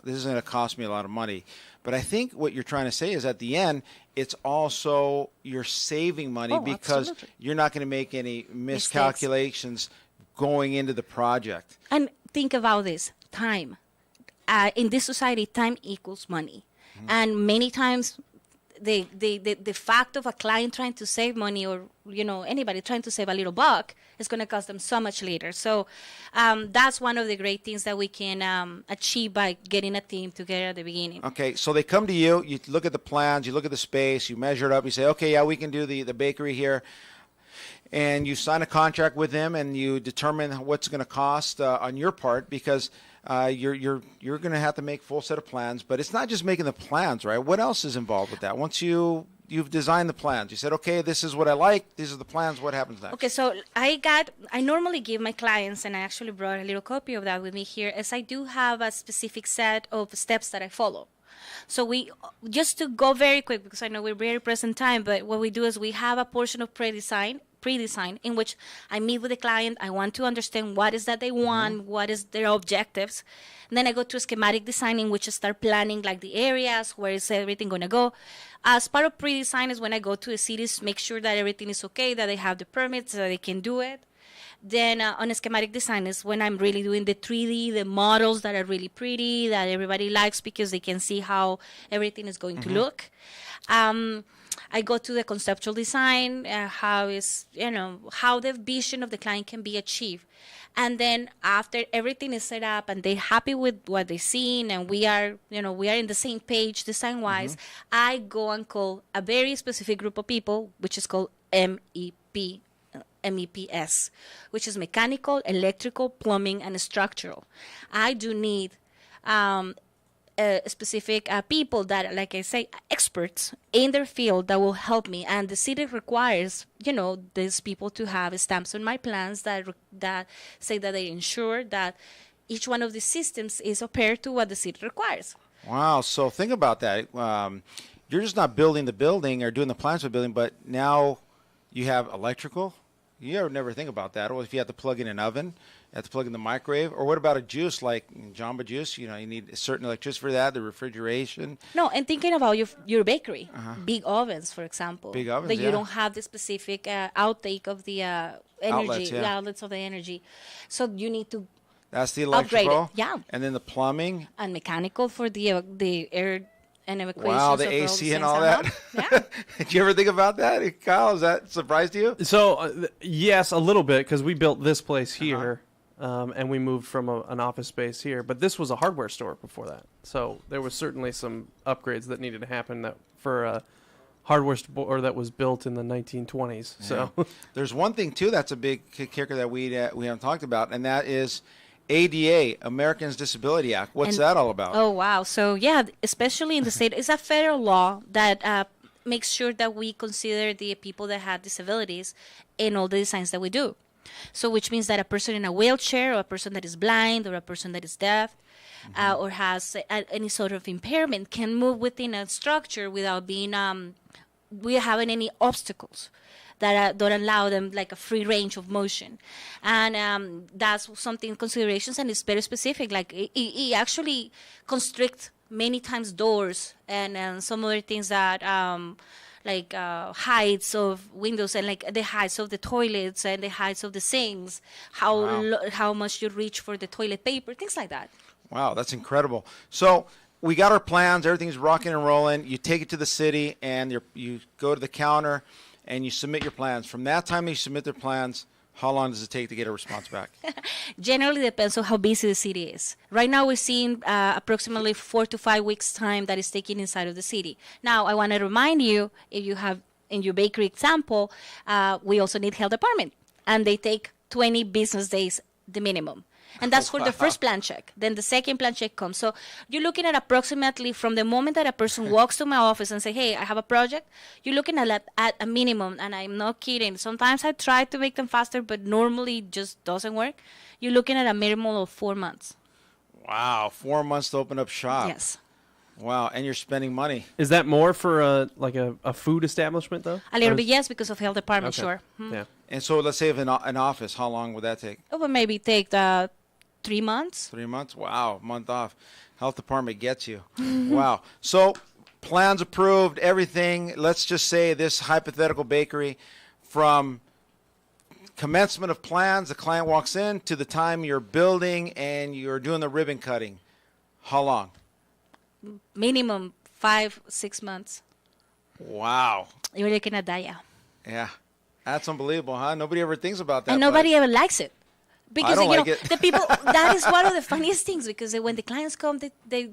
this is going to cost me a lot of money. But I think what you're trying to say is at the end, it's also you're saving money because absolutely. You're not going to make any miscalculations going into the project.
And think about this, time. In this society, time equals money. And many times, the fact of a client trying to save money, or anybody trying to save a little buck, is going to cost them so much later. So that's one of the great things that we can achieve by getting a team together at the beginning.
Okay, so they come to you, you look at the plans, you look at the space, you measure it up, you say, okay, yeah, we can do the bakery here. And you sign a contract with them, and you determine what's going to cost on your part, because you're going to have to make full set of plans. But it's not just making the plans, right? What else is involved with that? Once you've designed the plans, you said, okay, this is what I like, these are the plans, what happens next?
Okay, so I normally give my clients, and I actually brought a little copy of that with me here, as I do have a specific set of steps that I follow. So we, just to go very quick, because I know we're very pressed in time, but what we do is we have a portion of pre-design in which I meet with the client. I want to understand what is that they want, what is their objectives. And then I go to schematic design, in which I start planning like the areas, where is everything going to go. As part of pre-design is when I go to the cities, make sure that everything is okay, that they have the permits, that they can do it. Then on a schematic design is when I'm really doing the 3D, the models that are really pretty, that everybody likes because they can see how everything is going to look. I go to the conceptual design, how the vision of the client can be achieved. And then after everything is set up and they're happy with what they've seen, and we are in the same page design-wise, I go and call a very specific group of people, which is called MEPS, which is mechanical, electrical, plumbing, and structural. I do need specific people that, like I say, experts in their field that will help me. And the city requires, these people to have stamps on my plans that say that they ensure that each one of the systems is paired to what the city requires.
Wow. So think about that. You're just not building the building or doing the plans for the building, but now you have electrical, You ever never think about that. Well, if you have to plug in an oven, you have to plug in the microwave, or what about a juice like Jamba Juice? You need a certain electricity for that, the refrigeration.
No, and thinking about your bakery, big ovens, for example.
Big ovens,
that you don't have the specific outtake of the energy,
the
outlets of the energy. So you need to
That's the
upgrade
electrical.
it. Yeah.
And then the plumbing.
And mechanical for the air and evacuation.
Wow, the AC and all that.
Yeah.
Did you ever think about that, Kyle? Is that a surprise to you?
So, yes, a little bit, because we built this place here, and we moved from an office space here. But this was a hardware store before that. So there was certainly some upgrades that needed to happen for a hardware store that was built in the 1920s.
Yeah.
So
there's one thing, too, that's a big kicker that we haven't talked about, and that is ADA, Americans Disability Act. What's that all about?
Oh, wow. So, yeah, especially in the state, it's a federal law that makes sure that we consider the people that have disabilities in all the designs that we do. So, which means that a person in a wheelchair, or a person that is blind, or a person that is deaf, or has any sort of impairment can move within a structure without being, without having any obstacles that don't allow them like a free range of motion. And that's something considerations, and it's very specific. Like it actually constricts many times doors and some other things that heights of windows, and like the heights of the toilets and the heights of the sinks, how much you reach for the toilet paper, things like that.
Wow, that's incredible. So we got our plans, everything's rocking and rolling. You take it to the city, and you go to the counter, and you submit your plans. From that time you submit their plans, how long does it take to get a response back?
Generally depends on how busy the city is. Right now we're seeing approximately 4 to 5 weeks time that is taken inside of the city. Now I want to remind you, if you have in your bakery example, we also need health department, and they take 20 business days the minimum. And that's for the first plan check. Then the second plan check comes. So you're looking at approximately from the moment that a person walks to my office and say, hey, I have a project, you're looking at a minimum, and I'm not kidding. Sometimes I try to make them faster, but normally it just doesn't work. You're looking at a minimum of 4 months.
Wow, 4 months to open up shop.
Yes.
Wow, and you're spending money.
is that more for a food establishment, though?
A little bit, yes, because of health department,
Okay.
sure. Hmm.
Yeah.
And so let's say if an office, how long would that take?
It would maybe take 3 months.
3 months? Wow, month off. Health department gets you. Wow. So plans approved, everything. Let's just say this hypothetical bakery, from commencement of plans, the client walks in, to the time you're building and you're doing the ribbon cutting. How long?
Minimum 5-6 months.
Wow.
You're looking at that, yeah.
Yeah. That's unbelievable, huh? Nobody ever thinks about that.
And nobody ever likes it. Because
I don't like it.
the people, that is one of the funniest things, because when the clients come, they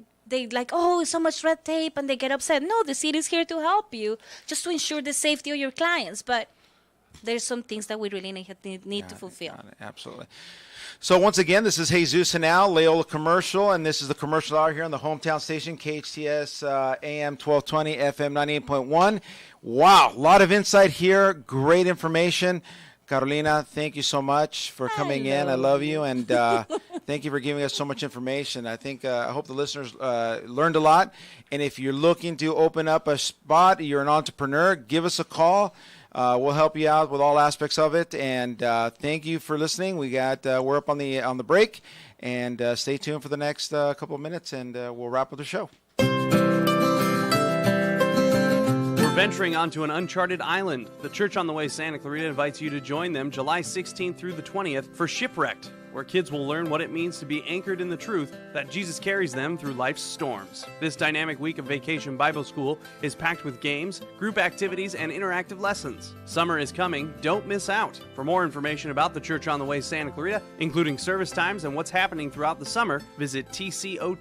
like, oh, so much red tape, and they get upset. No, the city is here to help you, just to ensure the safety of your clients. But there's some things that we really need to fulfill.
Absolutely. So once again, this is Jesus Henao, Leola Commercial, and this is the Commercial Hour here on the hometown station, KHTS AM 1220, FM 98.1. Wow, a lot of insight here, great information. Carolina, thank you so much for coming in. I love you, and thank you for giving us so much information. I hope the listeners learned a lot. And if you're looking to open up a spot, you're an entrepreneur, give us a call. We'll help you out with all aspects of it. And thank you for listening. We're up on the break, and stay tuned for the next couple of minutes, and we'll wrap up the show.
Venturing onto an uncharted island. The Church on the Way Santa Clarita invites you to join them July 16th through the 20th for Shipwrecked, where kids will learn what it means to be anchored in the truth that Jesus carries them through life's storms. This dynamic week of Vacation Bible School is packed with games, group activities, and interactive lessons. Summer is coming. Don't miss out. For more information about the Church on the Way Santa Clarita, including service times and what's happening throughout the summer, visit tcotwsc.org.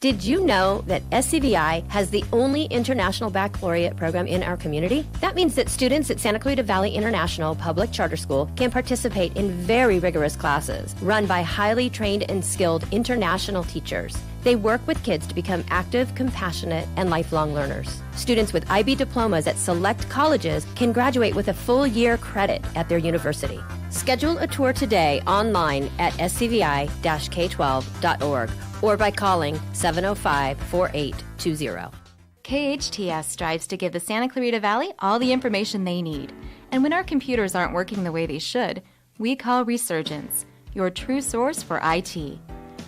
Did you know that SCVI has the only international baccalaureate program in our community? That means that students at Santa Clarita Valley International Public Charter School can participate in very rigorous classes run by highly trained and skilled international teachers. They work with kids to become active, compassionate, and lifelong learners. Students with IB diplomas at select colleges can graduate with a full year credit at their university. Schedule a tour today online at scvi-k12.org or by calling 705-4820.
KHTS strives to give the Santa Clarita Valley all the information they need. And when our computers aren't working the way they should, we call Resurgence, your true source for IT.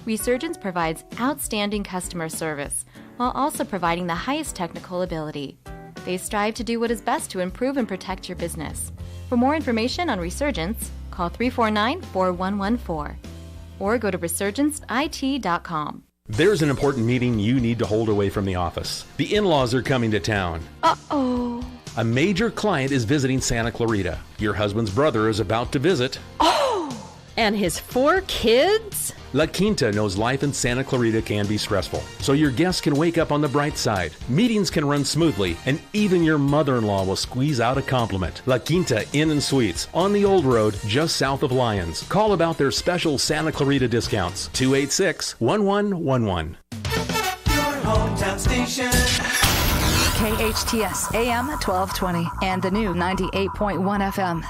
Resurgence provides outstanding customer service while also providing the highest technical ability. They strive to do what is best to improve and protect your business. For more information on Resurgence, call 349-4114 or go to resurgenceit.com.
There's an important meeting you need to hold away from the office. The in-laws are coming to town.
Uh-oh.
A major client is visiting Santa Clarita. Your husband's brother is about to visit.
Oh! And his 4 kids?
La Quinta knows life in Santa Clarita can be stressful, so your guests can wake up on the bright side. Meetings can run smoothly, and even your mother-in-law will squeeze out a compliment. La Quinta Inn and Suites on the Old Road, just south of Lyons. Call about their special Santa Clarita discounts. 286-1111.
Your hometown station.
KHTS AM 1220 and the new 98.1 FM.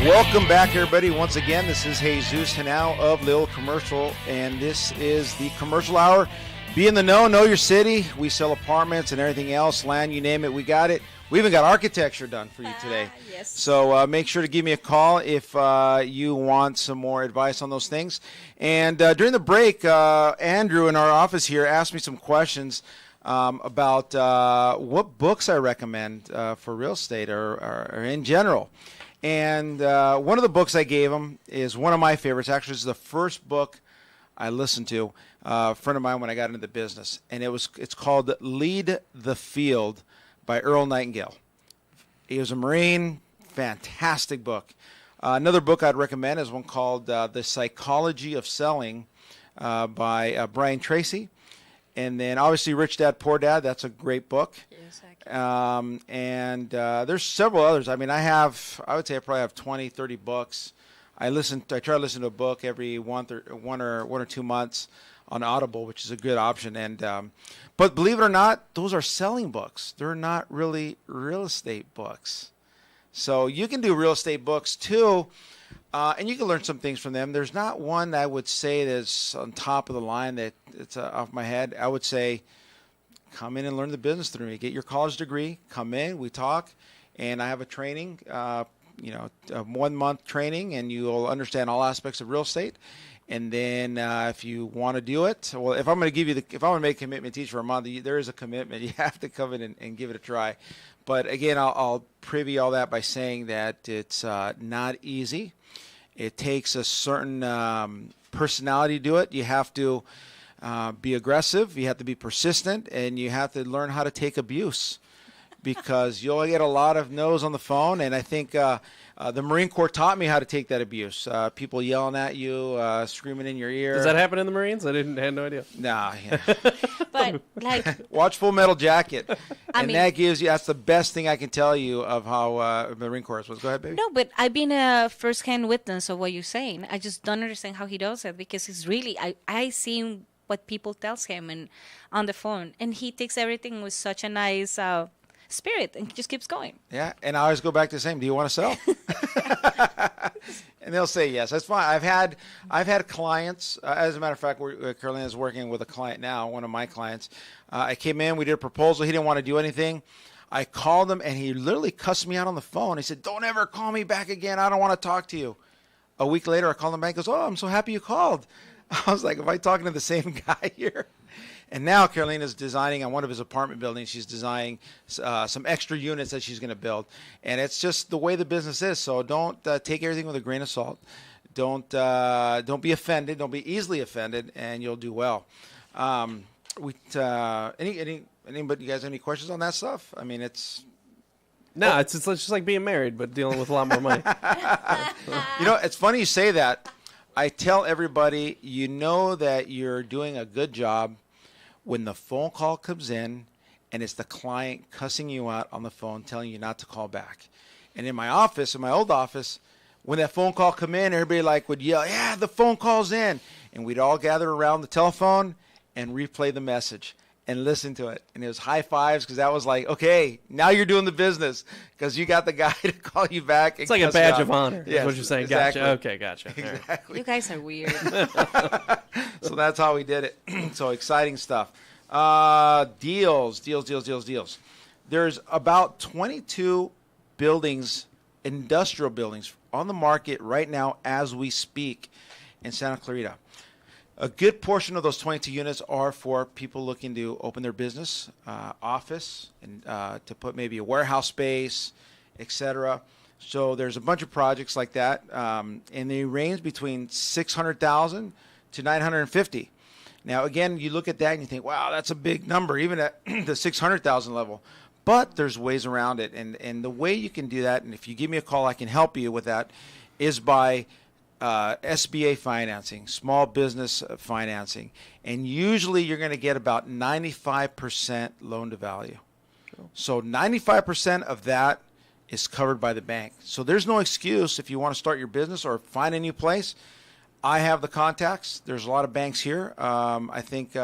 Welcome back, everybody. Once again, this is Jesus Henao of Leola Commercial, and this is the Commercial Hour. Be in the know your city. We sell apartments and everything else, land, you name it, we got it. We even got architecture done for you today.
Yes.
So make sure to give me a call if you want some more advice on those things. And during the break, Andrew in our office here asked me some questions about what books I recommend for real estate or in general. And one of the books I gave him is one of my favorites. Actually, it's the first book I listened to, a friend of mine when I got into the business. And it's called Lead the Field by Earl Nightingale. He was a Marine. Fantastic book. Another book I'd recommend is one called The Psychology of Selling by Brian Tracy. And then obviously Rich Dad, Poor Dad. That's a great book. And there's several others. I mean, I would say I probably have 20, 30 books. I try to listen to a book every one or 2 months on Audible, which is a good option. And but believe it or not, those are selling books. They're not really real estate books. So you can do real estate books too, and you can learn some things from them. There's not one that I would say that's on top of the line that it's off my head. I would say, come in and learn the business through me. Get your college degree. Come in, we talk, and I have a training, a 1 month training, and you'll understand all aspects of real estate. And then if you want to do it, well, if I'm going to make a commitment to teach for a month, there is a commitment. You have to come in and give it a try. But again, I'll privy all that by saying that it's not easy. It takes a certain personality to do it. You have to be aggressive, you have to be persistent, and you have to learn how to take abuse, because you'll get a lot of no's on the phone. And I think the Marine Corps taught me how to take that abuse. People yelling at you, screaming in your ear.
Does that happen in the Marines? I had no idea.
Nah. Yeah.
But
watch Full Metal Jacket, that's the best thing I can tell you of how the Marine Corps was. Go ahead, baby.
No, but I've been a first-hand witness of what you're saying. I just don't understand how he does it, because it's really I seen what people tells him and on the phone, and he takes everything with such a nice spirit and just keeps going.
Yeah, and I always go back to the same. Do you want to sell? And they'll say yes. That's fine. I've had clients. As a matter of fact, Carolina's working with a client now. One of my clients. I came in. We did a proposal. He didn't want to do anything. I called him, and he literally cussed me out on the phone. He said, "Don't ever call me back again. I don't want to talk to you." A week later, I called him back. He goes, "Oh, I'm so happy you called." I was like, "Am I talking to the same guy here?" And now Carolina's designing on one of his apartment buildings. She's designing some extra units that she's going to build. And it's just the way the business is. So don't take everything with a grain of salt. Don't be offended. Don't be easily offended, and you'll do well. Anybody, you guys, any questions on that stuff? I mean, it's...
No, it's just like being married, but dealing with a lot more money.
It's funny you say that. I tell everybody, you know that you're doing a good job when the phone call comes in and it's the client cussing you out on the phone, telling you not to call back. And in my office, in my old office, when that phone call come in, everybody would yell, "Yeah, the phone call's in." And we'd all gather around the telephone and replay the message. and listen to it. And it was high fives because that was like, okay, now you're doing the business because you got the guy to call you back.
It's like a badge of honor.
Yes,
Is what you're saying.
exactly.
Gotcha. Okay, gotcha.
Exactly.
You guys are weird.
So that's how we did it. So exciting stuff. Deals. There's about 22 buildings, industrial buildings, on the market right now as we speak in Santa Clarita. A good portion of those 22 units are for people looking to open their business, office, and to put maybe a warehouse space, etc. So there's a bunch of projects like that, and they range between $600,000 to $950,000. Now, again, you look at that and you think, wow, that's a big number, even at the $600,000 level. But there's ways around it, and the way you can do that, and if you give me a call, I can help you with that, is by SBA financing, small business financing. And usually you're going to get about 95% loan to value. So 95% of that is covered by the bank. So there's no excuse if you want to start your business or find a new place. I have the contacts. There's a lot of banks here. I think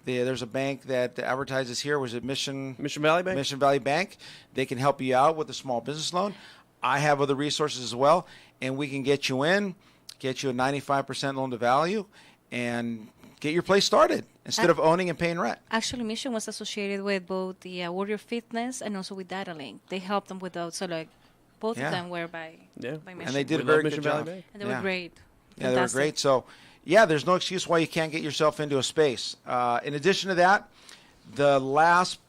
there's a bank that advertises here. Was it Mission
Valley Bank?
Mission Valley Bank. They can help you out with a small business loan. I have other resources as well, and we can get you in, get you a 95% loan to value, and get your place started instead of owning and paying rent.
Actually, Mission was associated with both the Warrior Fitness and also with DataLink. They helped them with those. So, like, both of them were by Mission.
And they did a very good job.
And they were great.
Yeah, they were great. So, yeah, there's no excuse why you can't get yourself into a space. In addition to that, the last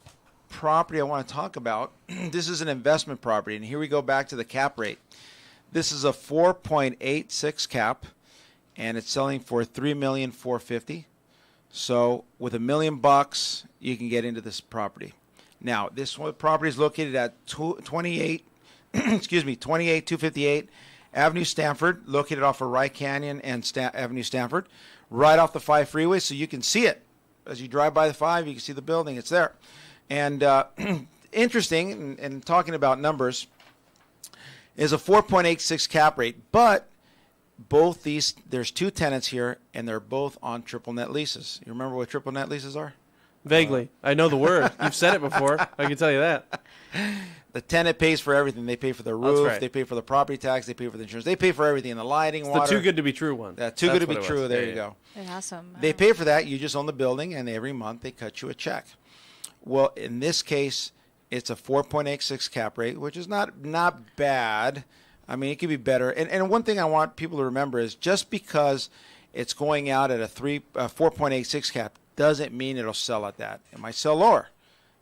property I want to talk about, this is an investment property, and here we go back to the cap rate. This is a 4.86 cap, and it's selling for $3,450,000. So with $1 million, you can get into this property. Now, this property is located at 28258 Avenue Stanford, located off of Rye Canyon and Avenue Stanford, right off the 5 freeway, so you can see it. As you drive by the 5, you can see the building. It's there. And interesting, and talking about numbers, is a 4.86 cap rate, but both these, there's 2 tenants here, and they're both on triple net leases. You remember what triple net leases are?
Vaguely. I know the word. You've said it before. I can tell you that.
The tenant pays for everything. They pay for the roof.
That's right.
They pay for the property tax. They pay for the insurance. They pay for everything, the lighting,
It's
water.
the too good to be true one.
Too good to be true. There you go.
That's awesome.
They pay for that. You just own the building, and every month they cut you a check. Well, in this case, it's a 4.86 cap rate, which is not bad. I mean, it could be better. And one thing I want people to remember is just because it's going out at a 4.86 cap doesn't mean it'll sell at that. It might sell lower.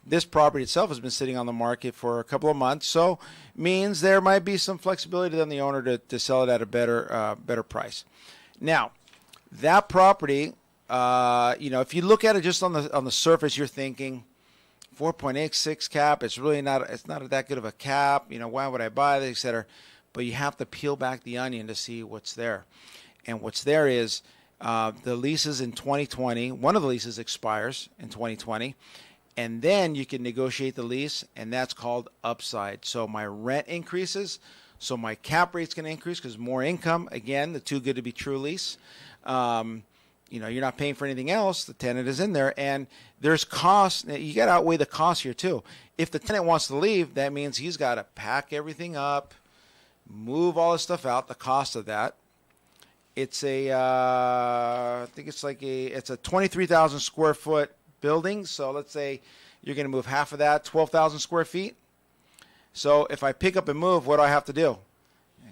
This property itself has been sitting on the market for a couple of months, so means there might be some flexibility on the owner to sell it at a better price. Now, that property, if you look at it just on the surface, you're thinking 4.86 cap. It's really not that good of a cap. Why would I buy this, et cetera? But you have to peel back the onion to see what's there. And what's there is the leases in 2020. One of the leases expires in 2020. And then you can negotiate the lease, and that's called upside. So my rent increases, so my cap rate's going to increase because more income. Again, the too good to be true lease. You're not paying for anything else. The tenant is in there, and there's costs. You got to outweigh the cost here too. If the tenant wants to leave, that means he's got to pack everything up, move all this stuff out. The cost of that. It's I think it's a 23,000 square foot building. So let's say you're going to move half of that, 12,000 square feet. So if I pick up and move, what do I have to do?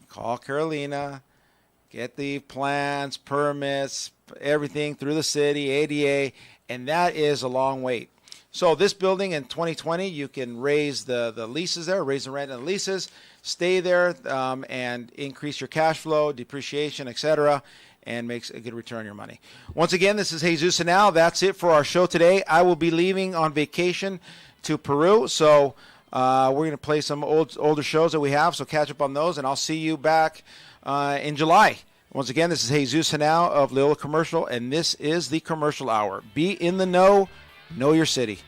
Call Carolina, get the plans, permits, everything through the city, ADA, and that is a long wait. So this building in 2020, you can raise the leases there, raise the rent and the leases, stay there, and increase your cash flow, depreciation, etc., and makes a good return on your money. Once again, this is Jesus Henao. That's it for our show today. I will be leaving on vacation to Peru, so we're going to play some older shows that we have, so catch up on those, and I'll see you back in July. Once again, this is Jesus Henao of Leola Commercial, and this is the Commercial Hour. Be in the know your city.